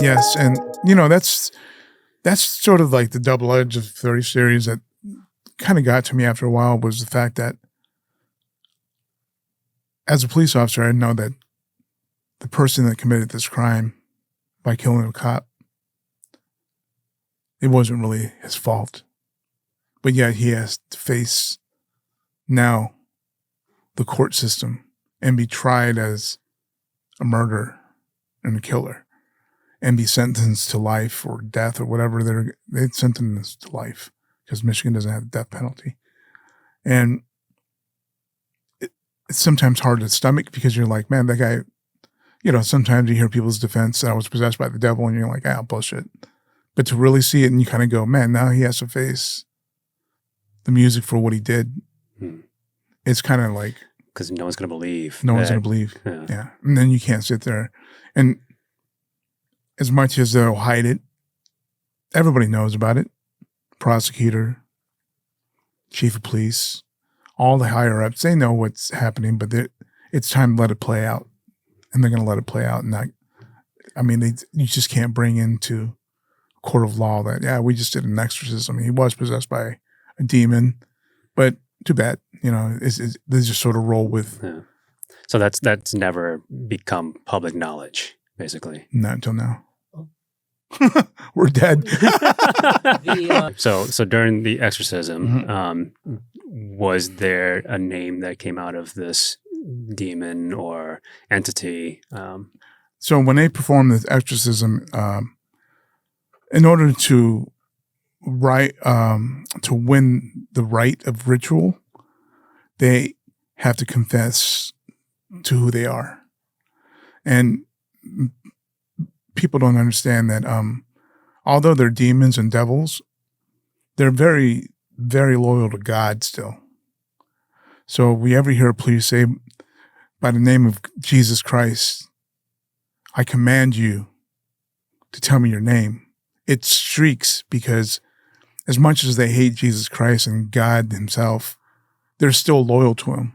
Yes, and that's sort of like the double edge of the 30 series that kind of got to me after a while was the fact that as a police officer, I know that the person that committed this crime by killing a cop, it wasn't really his fault. But yet he has to face now the court system and be tried as a murderer and a killer and be sentenced to life or death or whatever. They sentence to life because Michigan doesn't have the death penalty. And it's sometimes hard to stomach because you're like, man, that guy, sometimes you hear people's defense that I was possessed by the devil and you're like, bullshit. But to really see it and you kind of go, man, now he has to face the music for what he did. It's kind of like, because no one's going to believe. No one's going to believe. Yeah. And then you can't sit there. And as much as they'll hide it, everybody knows about it. Prosecutor, chief of police, all the higher ups, they know what's happening, but it's time to let it play out. And they're going to let it play out. And you just can't bring into a court of law that, we just did an exorcism. He was possessed by a demon, but too bad. They just sort of roll with. Yeah. So that's never become public knowledge, basically. Not until now. We're dead. So during the exorcism, was there a name that came out of this demon or entity? So when they perform this exorcism, in order to win the rite of ritual, they have to confess to who they are. And people don't understand that although they're demons and devils, they're very, very loyal to God still. So if we ever hear a police say, by the name of Jesus Christ, I command you to tell me your name, it shrieks because as much as they hate Jesus Christ and God himself, they're still loyal to him.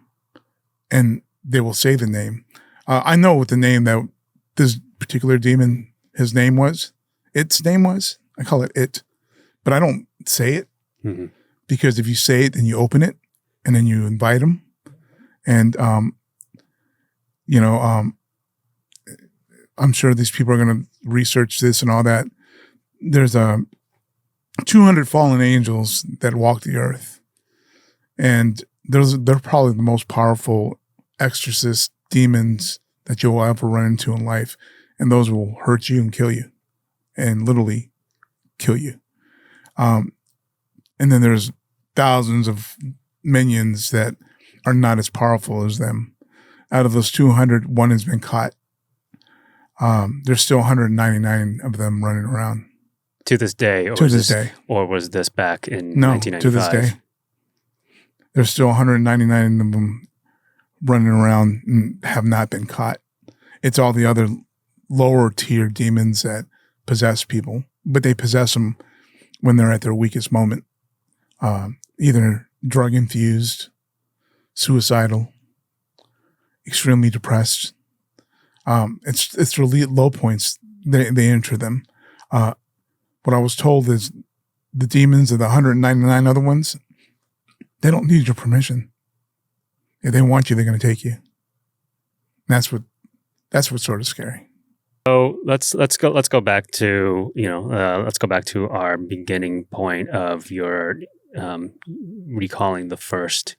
And they will say the name. I know what the name that this particular demon, its name was. I call it it. But I don't say it. Mm-hmm. Because if you say it, then you open it and then you invite them. And, I'm sure these people are going to research this and all that. There's 200 fallen angels that walk the earth. And they're probably the most powerful exorcist demons that you'll ever run into in life. And those will hurt you and kill you. And literally kill you. And then there's thousands of minions that are not as powerful as them. Out of those 200, one has been caught. There's still 199 of them running around. To this day? Or was this back in 1995? To this day. There's still 199 of them running around and have not been caught. It's all the other lower tier demons that possess people, but they possess them when they're at their weakest moment. Either drug infused, suicidal, extremely depressed. It's really low points. They enter them. What I was told is the demons of the 199 other ones, they don't need your permission. If they want you, they're going to take you. That's what's sort of scary. So let's go back to our beginning point of your recalling the first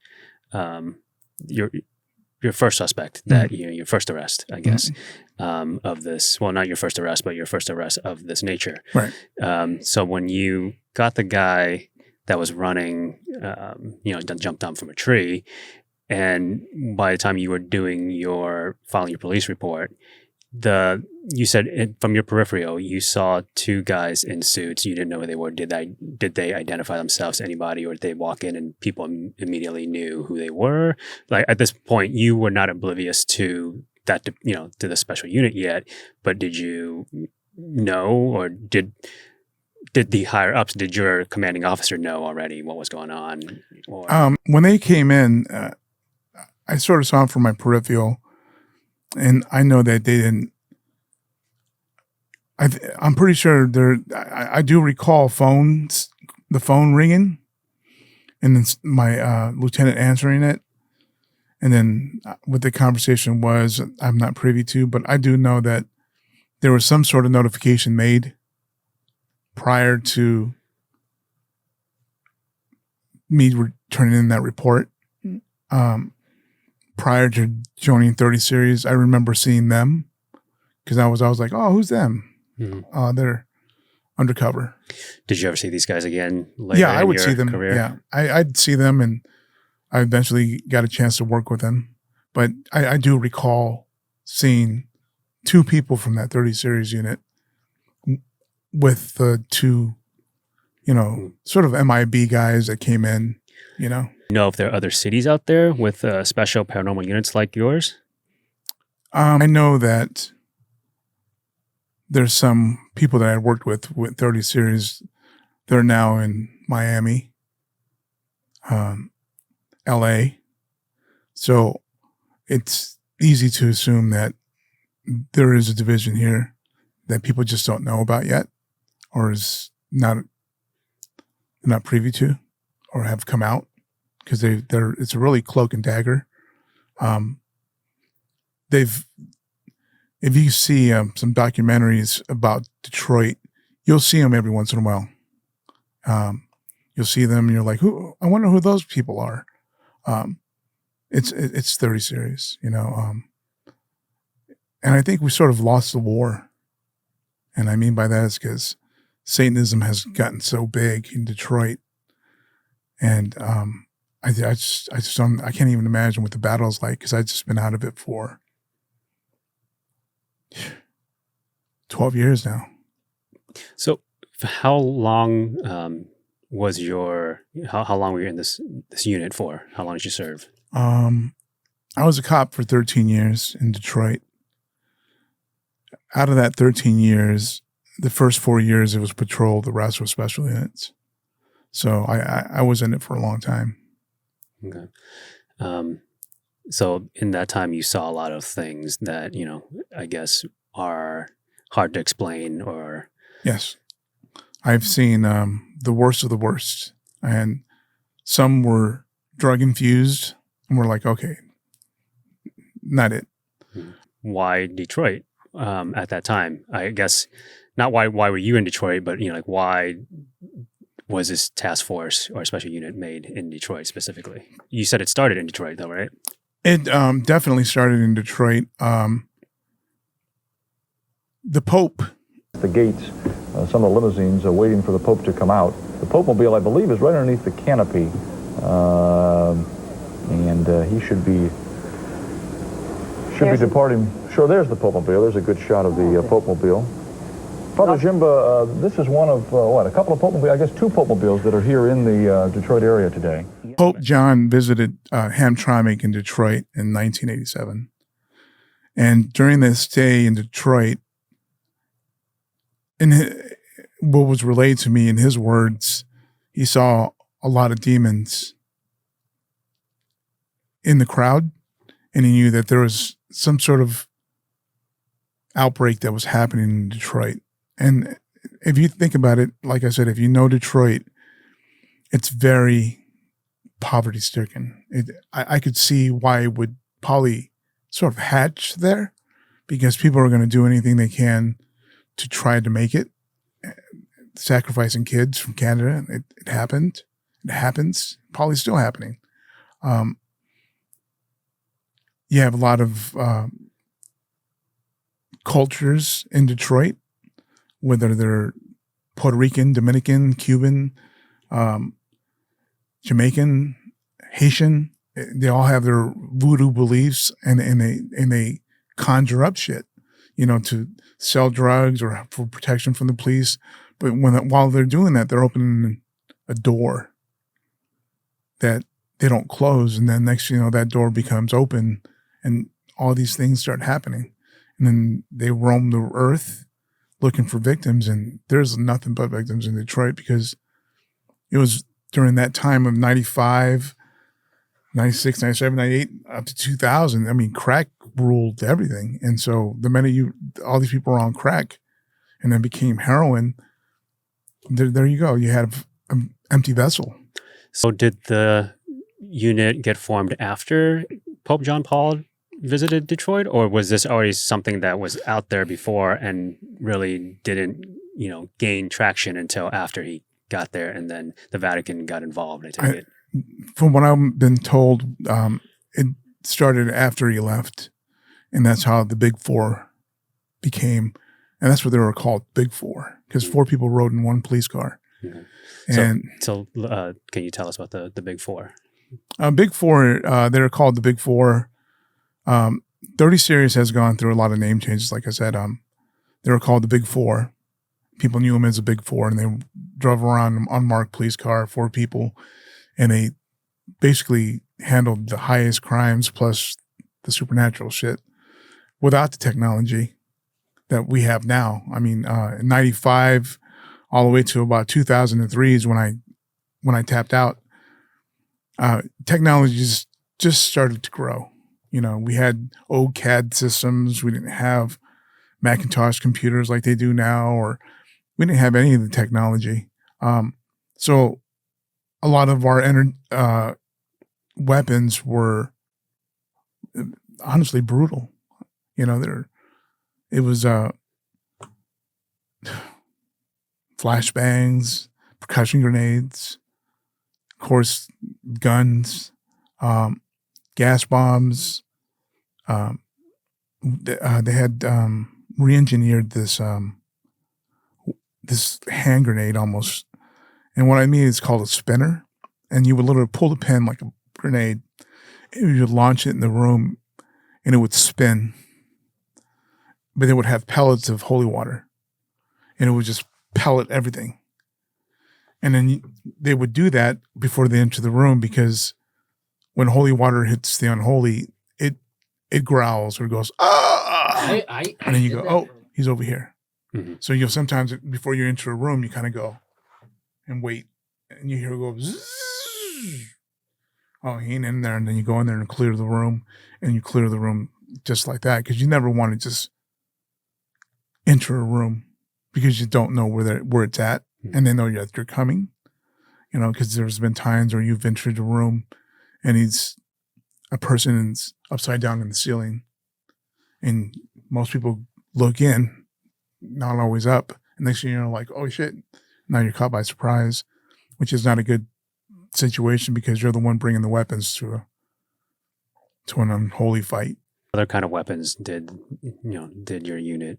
your first suspect that your first arrest, I guess, of this. Well, not your first arrest, but your first arrest of this nature. Right. So when you got the guy that was running, jumped down from a tree, and by the time you were filing your police report, you said from your peripheral you saw two guys in suits. You didn't know who they were. Did they identify themselves to anybody, or did they walk in and people immediately knew who they were? Like at this point, you were not oblivious to that, to the special unit yet. But did you know, or did the higher ups, did your commanding officer know already what was going on? Or? When they came in, I sort of saw them from my peripheral. And I know that they didn't, I'm pretty sure I do recall the phone ringing, and then my lieutenant answering it, and then what the conversation was, I'm not privy to, but I do know that there was some sort of notification made prior to me turning in that report. Prior to joining 30 Series, I remember seeing them because I was like, oh, who's them? Mm-hmm. They're undercover. Did you ever see these guys again later Yeah, I in would your see them. career? Yeah, I'd see them, and I eventually got a chance to work with them. But I do recall seeing two people from that 30 Series unit with the two, sort of MIB guys that came in, You know if there are other cities out there with special paranormal units like yours? I know that there's some people that I worked with 30 Series. They're now in Miami, LA. So it's easy to assume that there is a division here that people just don't know about yet, or is not privy to, or have come out, because it's a really cloak and dagger. If you see some documentaries about Detroit, you'll see them every once in a while. You'll see them, and you're like, "Who? I wonder who those people are." It's 30 Series, and I think we sort of lost the war, and I mean by that is because Satanism has gotten so big in Detroit, and I just don't, I can't even imagine what the battle is like, because I've just been out of it for 12 years now. So how long was how long were you in this unit for? How long did you serve? I was a cop for 13 years in Detroit. Out of that 13 years, the first 4 years it was patrol, the rest was special units. So I was in it for a long time. Okay. So in that time you saw a lot of things that, I guess are hard to explain, or... Yes. I've seen the worst of the worst, and some were drug infused, and we're like, okay, not it. Why Detroit at that time? I guess not why were you in Detroit, but why was this task force or special unit made in Detroit specifically? You said it started in Detroit though, right? It definitely started in Detroit. The Pope. The gates, some of the limousines are waiting for the Pope to come out. The Pope-mobile, I believe, is right underneath the canopy, and he should be departing. Sure, there's the Pope-mobile. There's a good shot of the Pope-mobile. Father Jimba, this is one of, a couple of Pope-mobiles, I guess 2 Pope-mobiles that are here in the Detroit area today. Pope John visited Hamtramck in Detroit in 1987. And during this stay in Detroit, what was relayed to me in his words, he saw a lot of demons in the crowd, and he knew that there was some sort of outbreak that was happening in Detroit. And if you think about it, like I said, if you know Detroit, it's very poverty-stricken. I could see why it would probably sort of hatch there, because people are going to do anything they can to try to make it, sacrificing kids from Canada. It happened. It happens. Probably still happening. You have a lot of cultures in Detroit, whether they're Puerto Rican, Dominican, Cuban, Jamaican, Haitian. They all have their voodoo beliefs, and they conjure up shit, to sell drugs or for protection from the police. But while they're doing that, they're opening a door that they don't close, and then next, that door becomes open, and all these things start happening, and then they roam the earth looking for victims, and there's nothing but victims in Detroit, because it was during that time of 95, 96, 97, 98, up to 2000. I mean, crack ruled everything. And so the minute all these people are on crack, and then became heroin, there you go. You had an empty vessel. So did the unit get formed after Pope John Paul visited Detroit, or was this already something that was out there before and really didn't, gain traction until after he got there, and then the Vatican got involved? I take it. From what I've been told, it started after he left, and that's how the Big Four became, and that's what they were called, Big Four, because 4 people rode in one police car. Mm-hmm. And so can you tell us about the Big Four? Big Four, they're called the Big Four. 30 Series has gone through a lot of name changes. Like I said, they were called the Big Four. People knew them as the Big Four, and they drove around an unmarked police car, 4 people, and they basically handled the highest crimes plus the supernatural shit without the technology that we have now. I mean, in 95 all the way to about 2003 is when I tapped out. Technology just started to grow. We had old CAD systems. We didn't have Macintosh computers like they do now, or we didn't have any of the technology. So a lot of our weapons were honestly brutal. It was flashbangs, percussion grenades, of course, guns, gas bombs. They had re-engineered this hand grenade almost, and what I mean is called a spinner. And you would literally pull the pin like a grenade, and you would launch it in the room, and it would spin. But it would have pellets of holy water, and it would just pellet everything. And then they would do that before they enter the room, because when holy water hits the unholy, it growls or goes, ah! And then you go, oh, he's over here. Mm-hmm. So sometimes before you enter a room, you kind of go and wait, and you hear it go, zzz. Oh, he ain't in there. And then you go in there and clear the room, and you clear the room just like that, because you never want to just enter a room because you don't know where it's at, and they know you're coming. Because there's been times where you've entered a room and a person is upside down in the ceiling, and most people look in, not always up, and next thing you know, like, oh shit, now you're caught by surprise, which is not a good situation, because you're the one bringing the weapons to an unholy fight. What other kind of weapons did your unit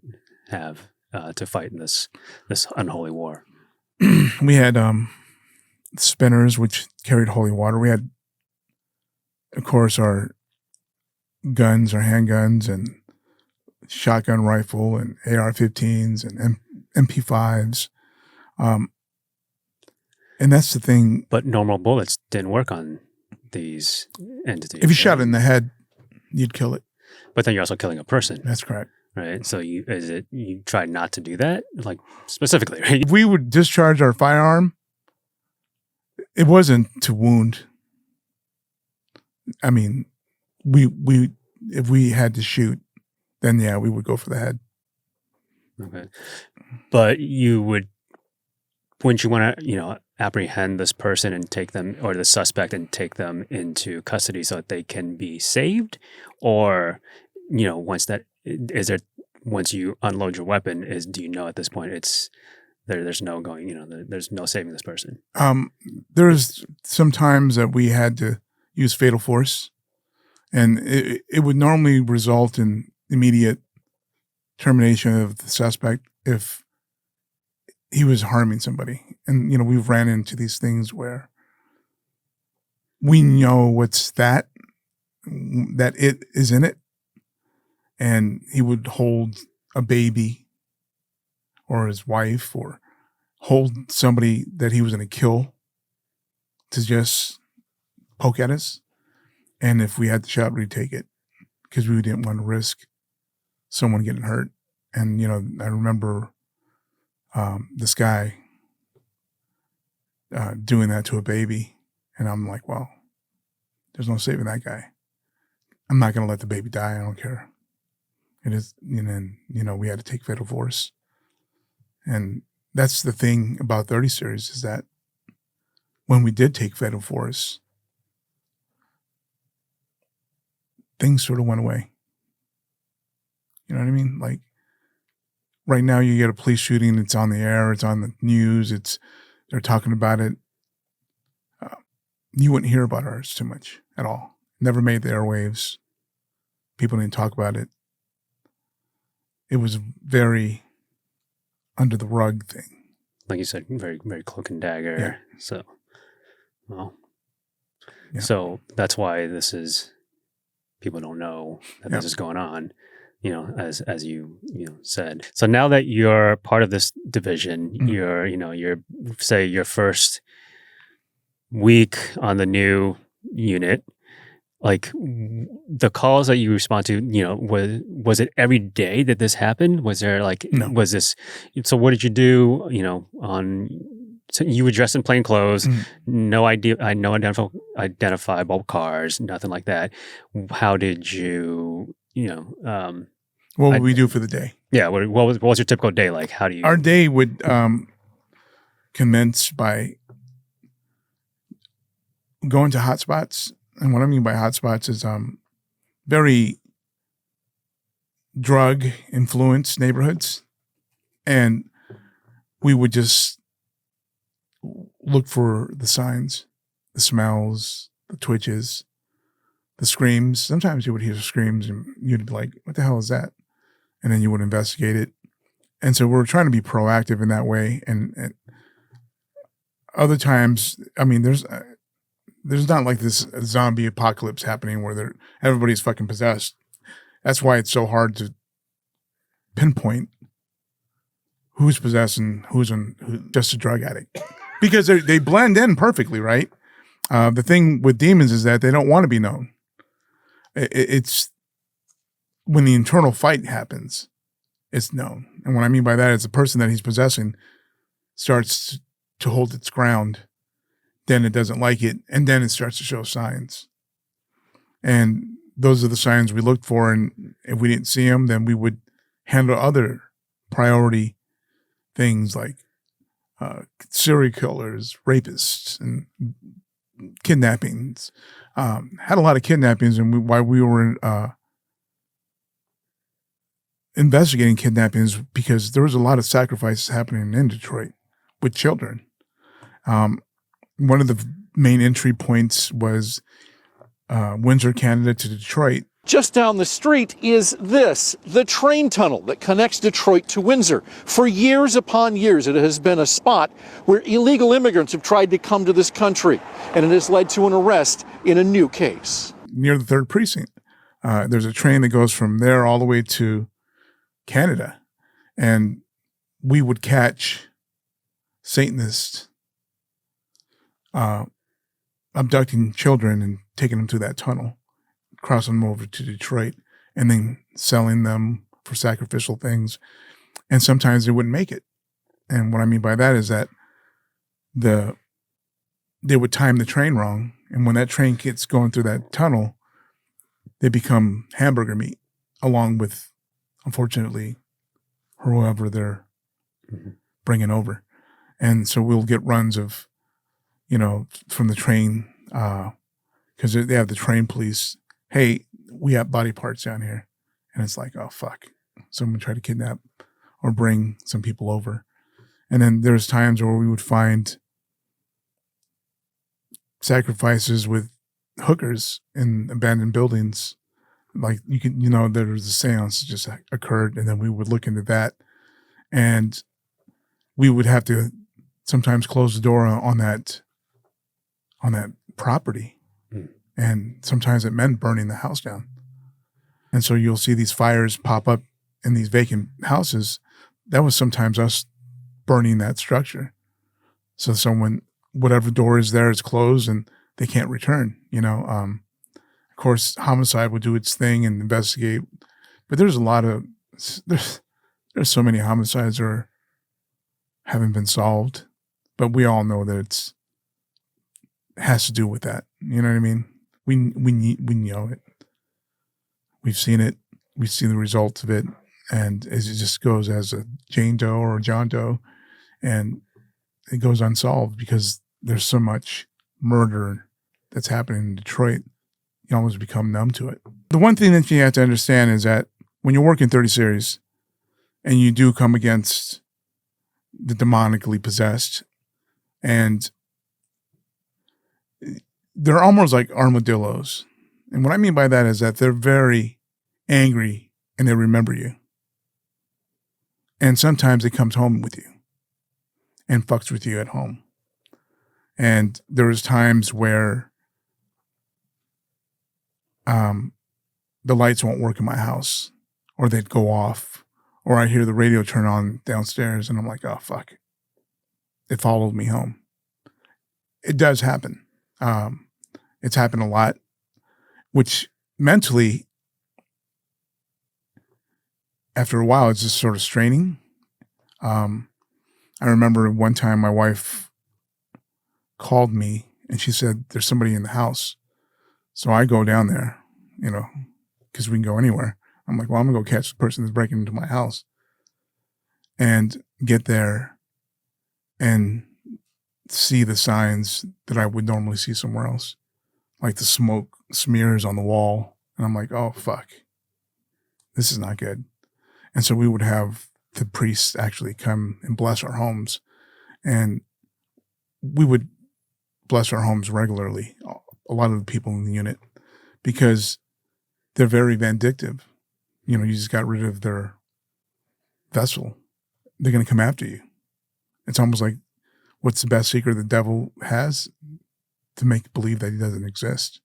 have to fight in this unholy war? We had spinners, which carried holy water. We had, of course, our guns, our handguns, and shotgun rifle, and AR-15s, and MP5s. And that's the thing. But normal bullets didn't work on these entities. If you shot it in the head, you'd kill it. But then you're also killing a person. That's correct. Right. So you tried not to do that, like specifically, right? If we would discharge our firearm, it wasn't to wound. I mean, if we had to shoot, then yeah, we would go for the head. Okay. But wouldn't you want to, apprehend this person and take them, or the suspect, and take them into custody so that they can be saved? Or, once you unload your weapon, do you know at this point there's no going, there's no saving this person? There's some times that we had to use fatal force, and it would normally result in immediate termination of the suspect if he was harming somebody. And, we've ran into these things where we know that it is in it, and he would hold a baby or his wife, or hold somebody that he was going to kill, to just poke at us. And if we had the shot, we'd take it, because we didn't want to risk someone getting hurt. And, I remember this guy doing that to a baby, and I'm like, well, there's no saving that guy. I'm not going to let the baby die. I don't care. It is, we had to take fatal force. And that's the thing about 30 series is that when we did take federal forests, things sort of went away. You know what I mean? Like right now you get a police shooting, it's on the air, it's on the news, they're talking about it. You wouldn't hear about ours too much at all. Never made the airwaves. People didn't talk about it. It was very under the rug thing. Like you said, very, very cloak and dagger. Yeah. So, well, Yeah. so that's why people don't know that this is going on, as you said. So now that you're part of this division, you're say your first week on the new unit, like the calls that you respond to, was it every day that this happened? Was there No. was this, so what did you do, so you were dressed in plain clothes, no identifiable cars, nothing like that. How did you, What would we do for the day? Yeah. What was your typical day like? How do you? Our day would commence by going to hotspots. And what I mean by hotspots is very drug influenced neighborhoods. And we would just look for the signs, the smells, the twitches, the screams. Sometimes you would hear screams and you'd be like, what the hell is that? And then you would investigate it. And so we're trying to be proactive in that way. And other times, I mean, there's not like this zombie apocalypse happening where everybody's fucking possessed. That's why it's so hard to pinpoint who's possessed and who's just a drug addict. Because they blend in perfectly, right? The thing with demons is that they don't want to be known. It's when the internal fight happens, it's known. And what I mean by that is the person that he's possessing starts to hold its ground, then it doesn't like it, and then it starts to show signs. And those are the signs we looked for, and if we didn't see them, then we would handle other priority things like serial killers, rapists, and kidnappings. Had a lot of kidnappings, and while we were investigating kidnappings, because there was a lot of sacrifices happening in Detroit with children. One of the main entry points was Windsor, Canada to Detroit. Just down the street is the train tunnel that connects Detroit to Windsor. For years upon years, it has been a spot where illegal immigrants have tried to come to this country, and it has led to an arrest in a new case. Near the 3rd Precinct. There's a train that goes from there all the way to Canada, and we would catch Satanists abducting children and taking them through that tunnel, crossing them over to Detroit, and then selling them for sacrificial things. And sometimes they wouldn't make it. And what I mean by that is that they would time the train wrong. And when that train gets going through that tunnel, they become hamburger meat, along with, unfortunately, whoever they're bringing over. And so we'll get runs of, from the train, because they have the train police. Hey, we have body parts down here. And it's like, oh, fuck. Someone tried to kidnap or bring some people over. And then there's times where we would find sacrifices with hookers in abandoned buildings. Like there was a seance that just occurred, and then we would look into that. And we would have to sometimes close the door on that property. And sometimes it meant burning the house down. And so you'll see these fires pop up in these vacant houses. That was sometimes us burning that structure. So someone, whatever door is there is closed and they can't return, Of course, homicide would do its thing and investigate. But there's so many homicides that haven't been solved. But we all know that it has to do with that. You know what I mean? We know it. We've seen it. We've seen the results of it. And it just goes as a Jane Doe or John Doe, and it goes unsolved because there's so much murder that's happening in Detroit. You almost become numb to it. The one thing that you have to understand is that when you're working 30 series and you do come against the demonically possessed, and they're almost like armadillos. And what I mean by that is that they're very angry and they remember you. And sometimes it comes home with you and fucks with you at home. And there was times where the lights won't work in my house, or they'd go off, or I hear the radio turn on downstairs and I'm like, oh, fuck. It followed me home. It does happen. It's happened a lot, which mentally, after a while, it's just sort of straining. I remember one time my wife called me and she said, there's somebody in the house. So I go down there, because we can go anywhere. I'm like, well, I'm going to go catch the person that's breaking into my house, and get there and see the signs that I would normally see somewhere else, like the smoke smears on the wall. And I'm like, oh, fuck, this is not good. And so we would have the priests actually come and bless our homes. And we would bless our homes regularly, a lot of the people in the unit, because they're very vindictive. You just got rid of their vessel. They're going to come after you. It's almost like, what's the best secret the devil has? To make believe that he doesn't exist.